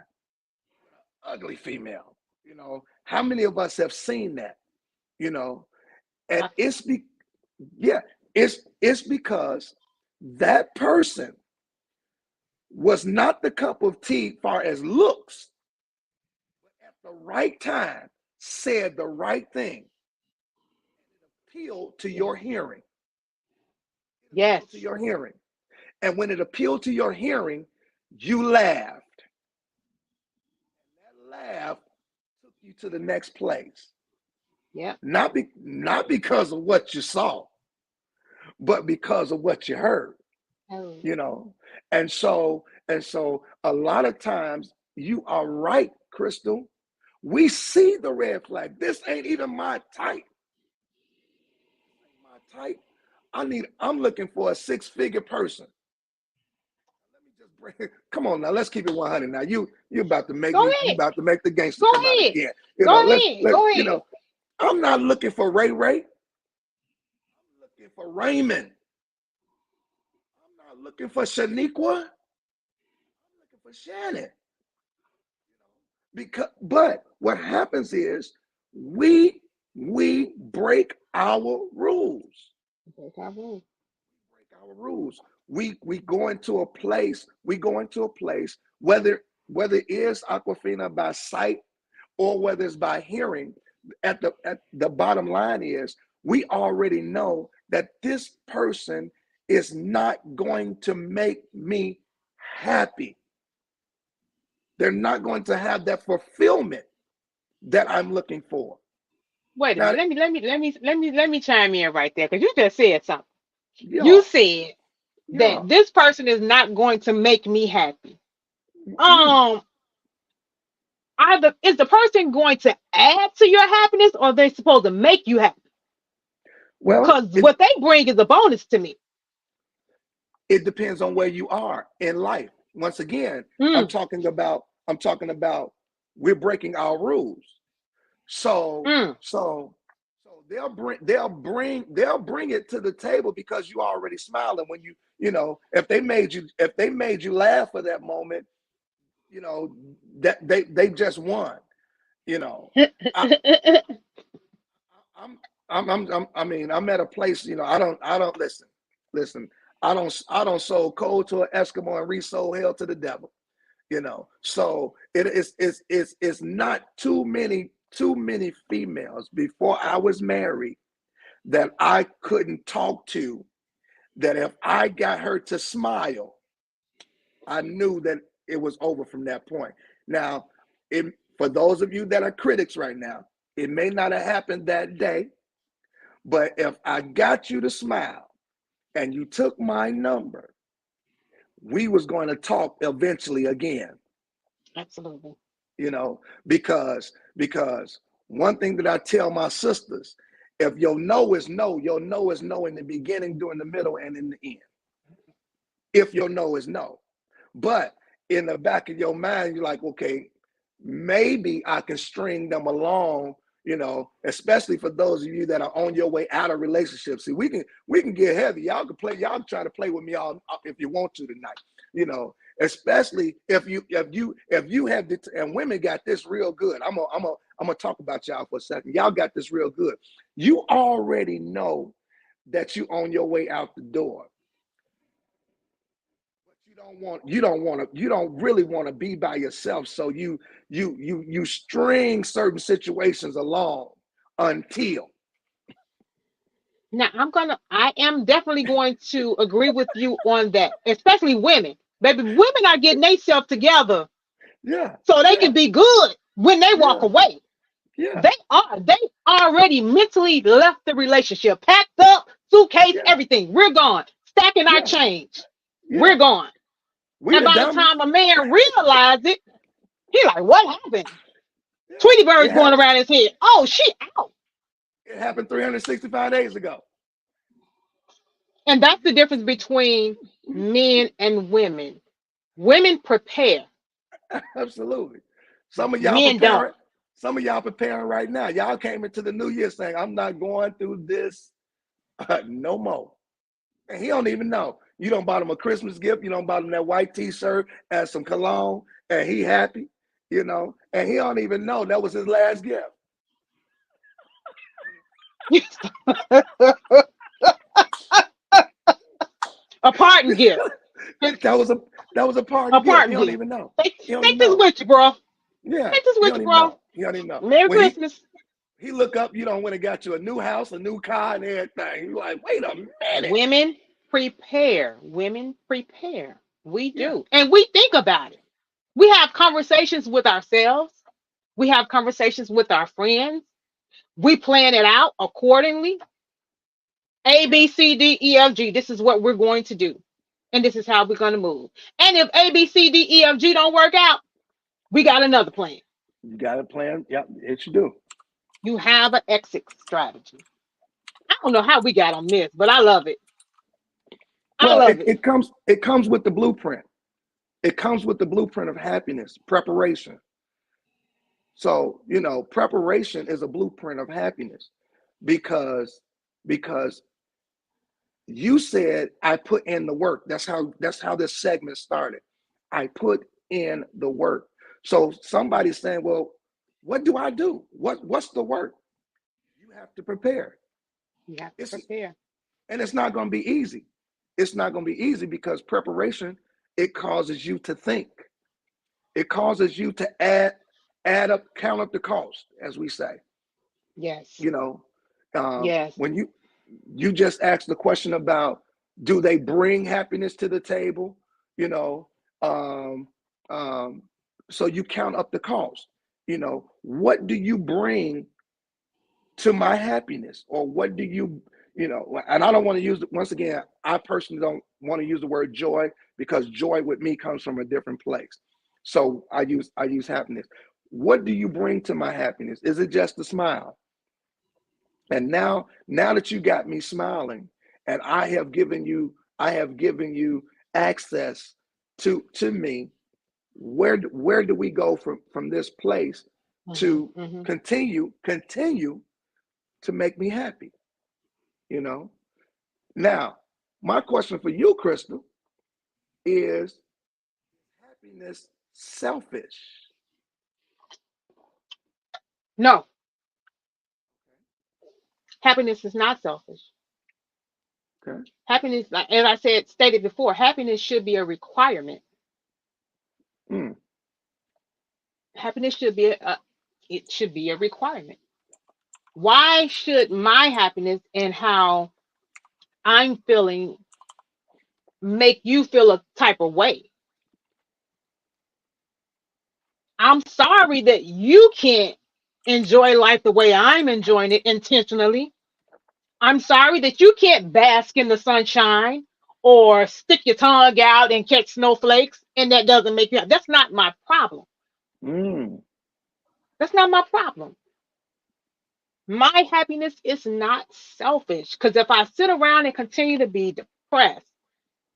ugly female. How many of us have seen that? You know, and I, yeah, it's because that person was not the cup of tea far as looks, but at the right time said the right thing, appealed to Yes. your hearing. It appealed to Yes. your hearing. And when it appealed to your hearing, you laughed. That laugh took you to the next place. Yep. Not because of what you saw, but because of what you heard, Oh. you know. And so a lot of times you are right, Crystal. We see the red flag. This ain't even my type. My type. I'm looking for a six-figure person. Let me just bring come on now, let's keep it 100 now. You about to make Go me you ahead. about to make the gangster Go come out ahead. again. Go Let's ahead. Go ahead. I'm not looking for Ray Ray. I'm looking for Raymond. I'm not looking for Shaniqua. I'm looking for Shannon. But what happens is we break our rules. Okay, taboo. Break our rules. We go into a place. We go into a place whether it is Aquafina by sight or whether it's by hearing. At the bottom line is we already know that this person is not going to make me happy. They're not going to have that fulfillment that I'm looking for. Wait a Now, minute. Let me chime in right there because you just said something. You yeah, said yeah. that this person is not going to make me happy. Mm. Um, is the person going to add to your happiness or are they supposed to make you happy? Well, Because what they bring is a bonus to me. it depends on where you are in life. Once again, I'm Mm, talking about we're breaking our rules. So mm. so so they'll bring it to the table because you already smiling when if they made you laugh for that moment, that they just won. You know, I I'm I mean I'm at a place. I don't listen. I don't sold cold to an Eskimo and resold hell to the devil. So it's not too many females before I was married that I couldn't talk to, that if I got her to smile, I knew that it was over from that point. Now, for those of you that are critics right now, it may not have happened that day, but if I got you to smile and you took my number, we was going to talk eventually again. Absolutely. you know, because one thing that I tell my sisters, if your no is no, your no is no in the beginning, during the middle, and in the end. If your no is no. But in the back of your mind, you're like, okay, maybe I can string them along, especially for those of you that are on your way out of relationships. See, we can get heavy. Y'all try to play with me all if you want to tonight, especially if you have the, and women got this real good. I'm gonna talk about y'all for a second. Y'all got this real good. You already know that you on your way out the door. You don't really want to be by yourself, so you string certain situations along until. Now I am definitely going to agree with you on that, especially women. Baby, women are getting themselves together Yeah, so they yeah, can be good when they walk yeah, away. yeah, They already mentally left the relationship, packed up, suitcase, yeah, everything. We're gone. Stacking our yeah, change. yeah. We're gone. We And the by the dummies. time a man realizes it, he like, what happened? Yeah, Tweety it Bird's going happened. around his head. Oh, she out. It happened 365 days ago. And that's the difference between men and women. Women prepare. Absolutely. Some of y'all Men don't. preparing. Some of y'all preparing right now. Y'all came into the new year saying, "I'm not going through this no more." And he don't even know. You don't buy him a Christmas gift. You don't buy him that white T-shirt and some cologne, and he happy. And he don't even know that was his last gift. A parting gift. that was a That was a parting A gift. He parting don't gift. even know. Take, He don't even take this know. with you, bro. Yeah, Take this he with don't you, even bro. know. He don't even know. Merry When Christmas. he look up, you know, when it got you a new house, a new car, and everything. You like, wait a minute. Women prepare. Women prepare. We Yeah, do. And we think about it. We have conversations with ourselves. We have conversations with our friends. We plan it out accordingly. A, yeah. B, C, D, E, F, G. This is what we're going to do. And this is how we're going to move. And if A, B, C, D, E, F, G don't work out, we got another plan. You got a plan. Yep, it should do. You have an exit strategy. I don't know how we got on this, but I love it. I Well, love it. it comes with the blueprint. It comes with the blueprint of happiness, preparation. So, you know, preparation is a blueprint of happiness because because you said I put in the work. That's how this segment started. I put in the work. So somebody's saying, well, what do I do? What's the work? You have to prepare. You have to It's prepare. and it's not going to be easy. It's not going to be easy because preparation, it causes you to think. It causes you to add up, count up the cost, as we say. Yes. You know, Yes. when you just asked the question about do they bring happiness to the table? You know, um, um, so you count up the cost. You know, what do you bring to my happiness, or what do you know? And I don't want to use once again. I personally don't want to use the word joy because joy with me comes from a different place. So I use happiness. What do you bring to my happiness? Is it just a smile? And now that you got me smiling, and I have given you access to me, where do we go from this place Hmm. to Hmm. continue to make me happy, you know? Now, my question for you, Crystal, is happiness selfish? No, happiness is not selfish. Okay. Happiness, like as I said, stated before, happiness should be a requirement. Mm, Happiness should be it should be a requirement. Why should my happiness and how I'm feeling make you feel a type of way? I'm sorry that you can't enjoy life the way I'm enjoying it intentionally. I'm sorry that you can't bask in the sunshine or stick your tongue out and catch snowflakes and that doesn't make you happy. That's not my problem. mm, That's not my problem. My happiness is not selfish because if I sit around and continue to be depressed,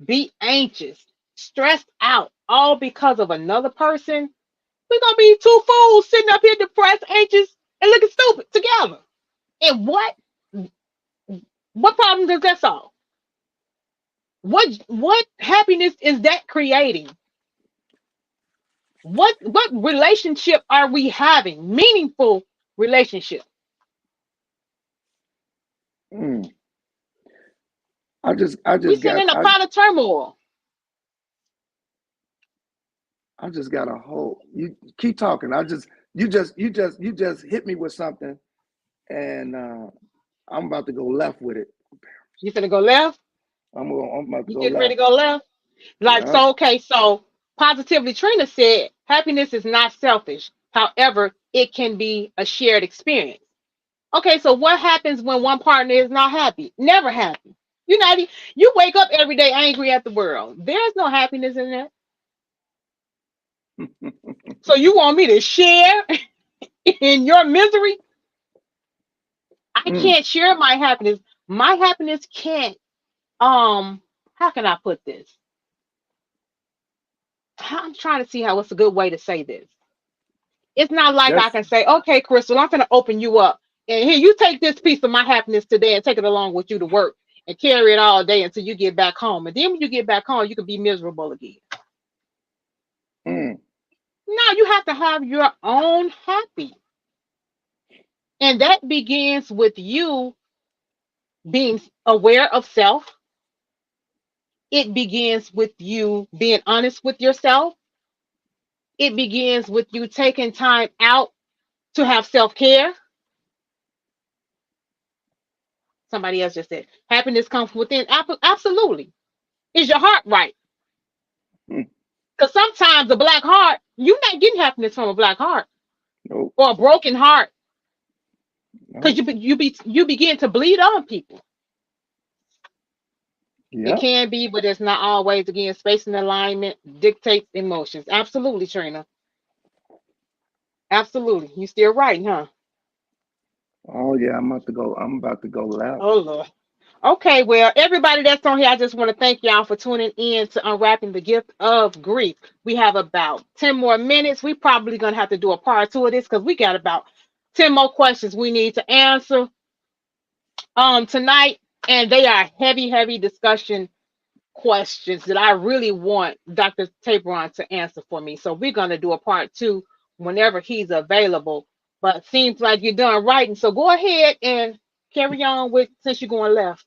be anxious, stressed out, all because of another person, we're gonna be two fools sitting up here depressed, anxious, and looking stupid together. And what problem does that solve? What happiness is that creating? What relationship are we having? Meaningful relationship. mm. I just I We just sitting got in a I pot of turmoil. I just got a whole. You keep talking. You just hit me with something, and I'm about to go left with it. You finna go left? I'm about to You go getting ready left. to go left? Like, Yeah. so okay, so positively Trina said happiness is not selfish. However, it can be a shared experience. Okay, so what happens when one partner is not happy? Never happy. You're not you wake up every day angry at the world. There's no happiness in that. So you want me to share in your misery? I Mm, can't share my happiness. My happiness can't how can I put this? I'm trying to see how what's a good way to say this. It's not like I that's can say, okay, Crystal, I'm going to open you up. And here, you take this piece of my happiness today and take it along with you to work and carry it all day until you get back home. And then when you get back home, you can be miserable again. mm, No, you have to have your own happy. And that begins with you being aware of self, It begins with you being honest with yourself. It begins with you taking time out to have self care. Somebody else just said happiness comes from within. Absolutely. Is your heart right? Hmm. Because sometimes a black heart, you're not getting happiness from a black heart Nope. or a broken heart. Because Nope. you begin to bleed on people. It Yep. can be, but it's not always. Again, space and alignment dictates emotions. Absolutely, Trina. Absolutely. You still right, huh? Oh yeah, I'm about to go. I'm about to go left. Oh Lord. Okay, well, everybody that's on here, I just want to thank y'all for tuning in to Unwrapping the Gift of Grief. We have about 10 more minutes. We probably gonna have to do a part two of this because we got about 10 more questions we need to answer tonight. And they are heavy, heavy discussion questions that I really want Dr. Tabron to answer for me. So we're gonna do a part two whenever he's available. But seems like you're done writing. So go ahead and carry on with since you're going left.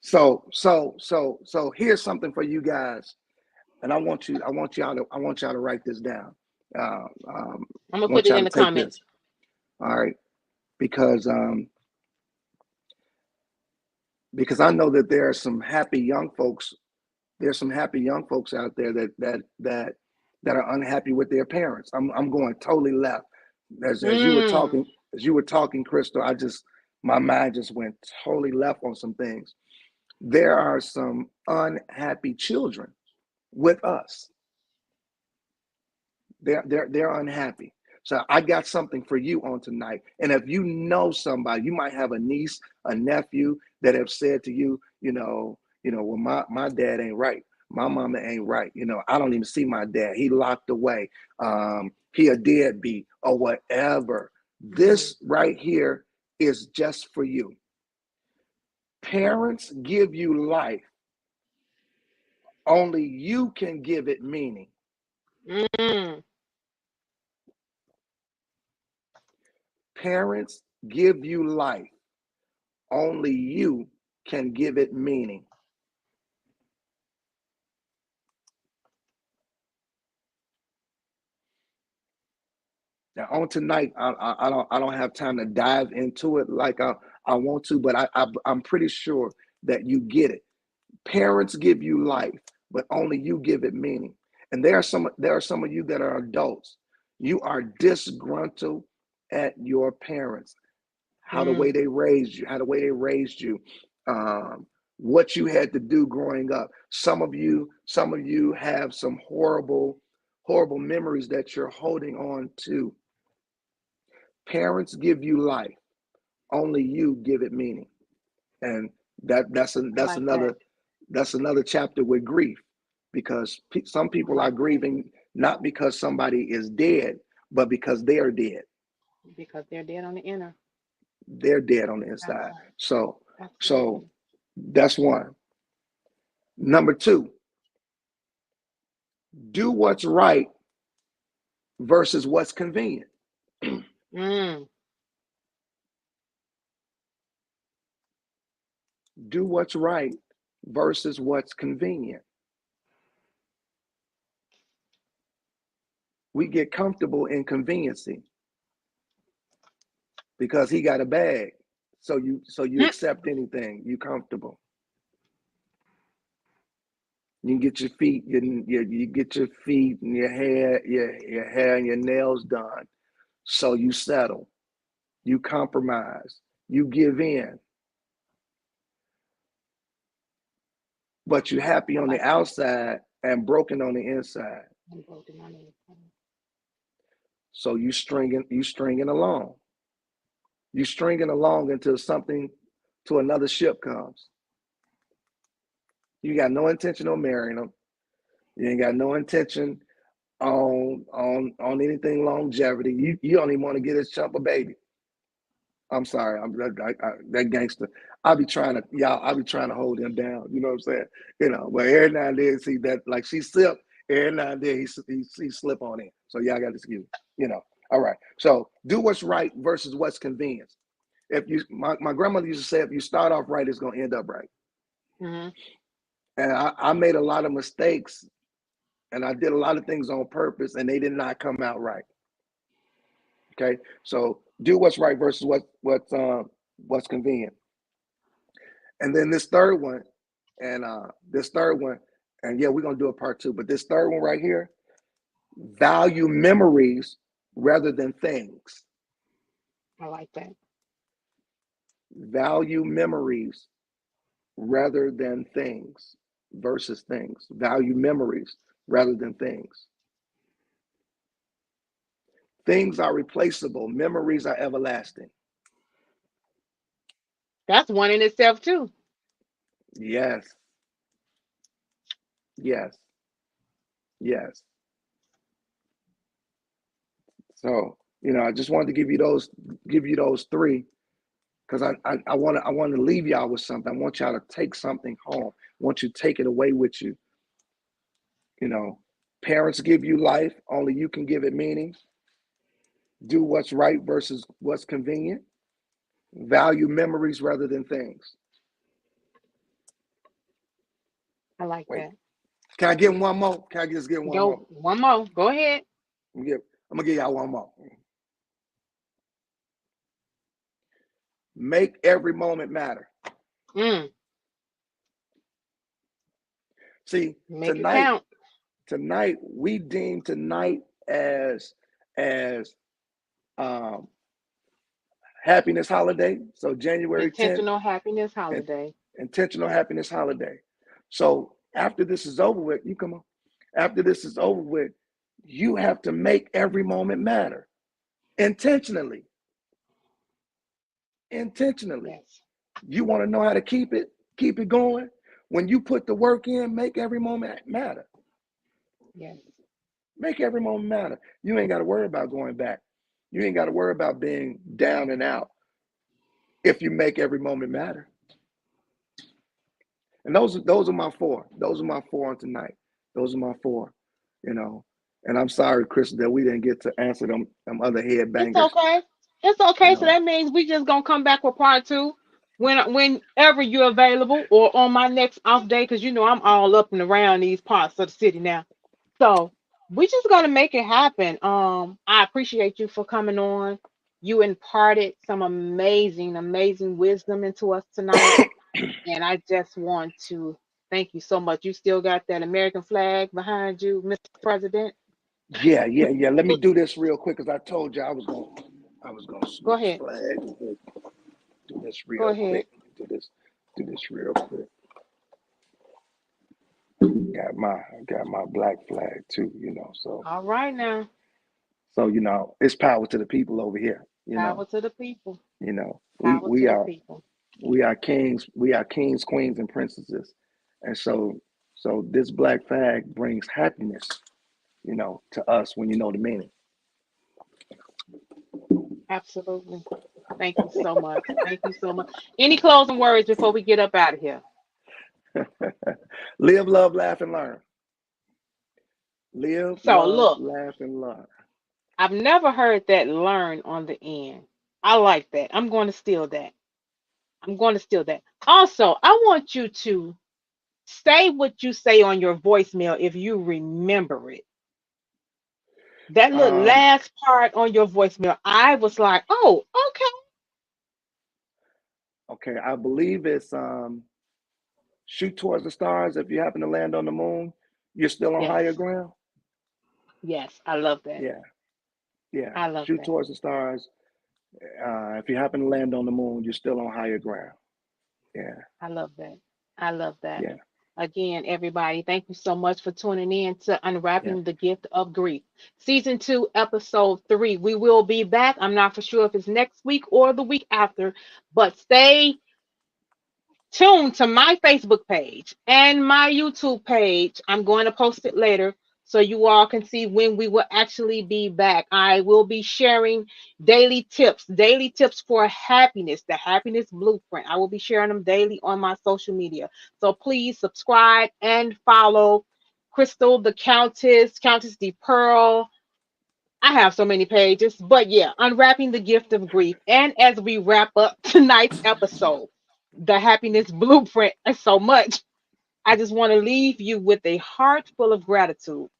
So here's something for you guys, and I want y'all to write this down. I'm gonna I put want it y'all in to the take this. comments. All right, because because I know that there are some happy young folks. There's some happy young folks out there that are unhappy with their parents. I'm going totally left. As you were Mm, talking, Crystal, my mind just went totally left on some things. There are some unhappy children with us. They're unhappy. So I got something for you on tonight. And if you know somebody, you might have a niece, a nephew that have said to you, well, my dad ain't right. My mama ain't right. I don't even see my dad. He locked away. He a deadbeat or whatever. mm, This right here is just for you. Parents give you life. Only you can give it meaning. mm. Parents give you life. Only you can give it meaning. Now, on tonight, I don't have time to dive into it like I want to, but I'm pretty sure that you get it. Parents give you life, but only you give it meaning. And there are some of you that are adults. You are disgruntled at your parents, how the way Mm. they raised you, um, what you had to do growing up. Some of you have some horrible memories that you're holding on to. Parents give you life, only you give it meaning. And I like that. that's another chapter with grief, because some I people are like that grieving not because somebody is dead, but because they are dead. because they're dead on the inner They're dead on the inside. outside. So so Absolutely. that's one. Number two, do what's right versus what's convenient. Mm. Do what's right versus what's convenient. We get comfortable in conveniency because he got a bag. So you accept anything. You comfortable. You get your feet, you get your feet and your hair and your nails done. So you settle. You compromise. You give in. But you're happy I on the like that. outside and broken on the inside. I'm broken on it. So you stringing along. You stringing along until something to another ship comes. You got no intention of marrying them. You ain't got no intention on anything longevity. You don't even want to get this chump a baby. I'm sorry, that gangster. I'll be trying to hold him down. You know what I'm saying? But every now and then, see that like she slipped. Every now and then he slip on it. So y'all got to excuse. All right. So do what's right versus what's convenient. If you, my grandmother used to say, if you start off right, it's gonna end up right. Mm-hmm. And I made a lot of mistakes, and I did a lot of things on purpose, and they did not come out right. Okay, so do what's right versus what's convenient. And then this third one, and this third one, and yeah, we're gonna do a part two. But this third one right here, value memories rather than things. I like that. Value memories rather than things versus things. Value memories rather than things. Things are replaceable. Memories are everlasting. That's one in itself too. Yes, yes, yes. So, I just wanted to give you those three because I want to leave y'all with something. I want y'all to take something home. I want you to take it away with you. You know, Parents give you life, only you can give it meaning. Do what's right versus what's convenient. Value memories rather than things. I like Wait, that. can I get one more? Can I just get one more? Go one more. Go ahead. I'm gonna give y'all one more. Make every moment matter. Mm, See, make it tonight, count. tonight we deem tonight as um, happiness holiday. So January 10th, Intentional happiness and holiday. intentional happiness holiday. So after this is over with, you come on. After this is over with, you have to make every moment matter intentionally. Intentionally. Yes. You want to know how to keep it going. When you put the work in, make every moment matter. Yes. Make every moment matter. You ain't got to worry about going back. You ain't got to worry about being down and out if you make every moment matter. And those are my four. Those are my four on tonight. Those are my four. You know. And I'm sorry, Chris, that we didn't get to answer them other head It's bangers. okay. It's You okay. So know. that means we just gonna come back with part two whenever you're available or on my next off day, because I'm all up and around these parts of the city now. So we just gonna make it happen. I appreciate you for coming on. You imparted some amazing, amazing wisdom into us tonight. And I just want to thank you so much. You still got that American flag behind you, Mr. President. Yeah, yeah, yeah. Let me do this real quick because I told you I was gonna Go switch ahead. flags. Do this Go real ahead. quick. Do this real quick. Got my black flag too, So All right now. it's power to the people over here. Power to the people. We Power to we the are people. kings, queens, and princesses, and so this black flag brings happiness, to us when you know the meaning. Absolutely. Thank you so much. Thank you so much. Any closing words before we get up out of here? Live, love, laugh, and learn. Live, So love, look, laugh, and learn. I've never heard that learn on the end. I like that. I'm going to steal that. I'm going to steal that. Also, I want you to say what you say on your voicemail if you remember it. That little Um, last part on your voicemail, I was like, oh, okay. okay, I believe it's shoot towards the stars. If you happen to land on the moon, you're still on higher Yes. ground. Yes. I love that. Yeah, yeah. I love Shoot that. towards the stars. If you happen to land on the moon, you're still on higher ground. Yeah, I love that. I love that. yeah, Again, everybody, thank you so much for tuning in to yeah. Unwrapping the Gift of Grief. Season 2, Episode 3. We will be back. I'm not for sure if it's next week or the week after, but stay tuned to my Facebook page and my YouTube page. I'm going to post it later so you all can see when we will actually be back. I will be sharing daily tips for happiness, the happiness blueprint. I will be sharing them daily on my social media. So please subscribe and follow Crystal the Countess, Countess the Pearl. I have so many pages, but yeah, unwrapping the gift of grief. And as we wrap up tonight's episode, the happiness blueprint is so much. I just want to leave you with a heart full of gratitude.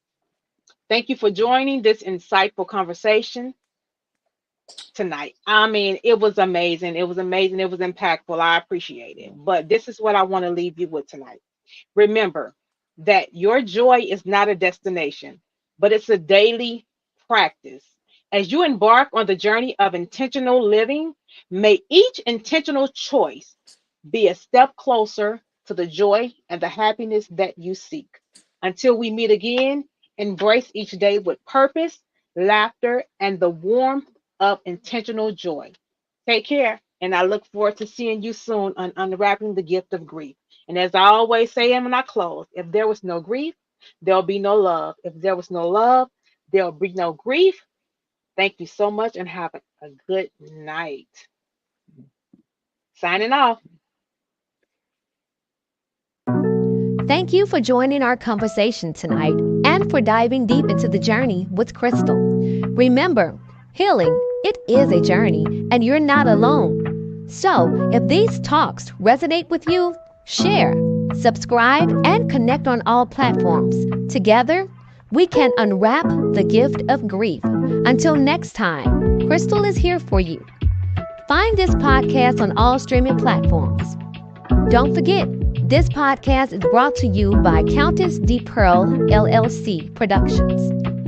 Thank you for joining this insightful conversation tonight. I mean, it was amazing. It was amazing. It was impactful. I appreciate it. But this is what I want to leave you with tonight. Remember that your joy is not a destination, but it's a daily practice. As you embark on the journey of intentional living, may each intentional choice be a step closer to the joy and the happiness that you seek. Until we meet again, embrace each day with purpose, laughter, and the warmth of intentional joy. Take care, and I look forward to seeing you soon on Unwrapping the Gift of Grief. And as I always say when I close, if there was no grief, there'll be no love. If there was no love, there'll be no grief. Thank you so much and have a good night. Signing off. Thank you for joining our conversation tonight and for diving deep into the journey with Crystal. Remember, healing, it is a journey and you're not alone. So, if these talks resonate with you, share, subscribe, and connect on all platforms. Together, we can unwrap the gift of grief. Until next time, Crystal is here for you. Find this podcast on all streaming platforms. Don't forget, this podcast is brought to you by Countess D. Pearl LLC Productions.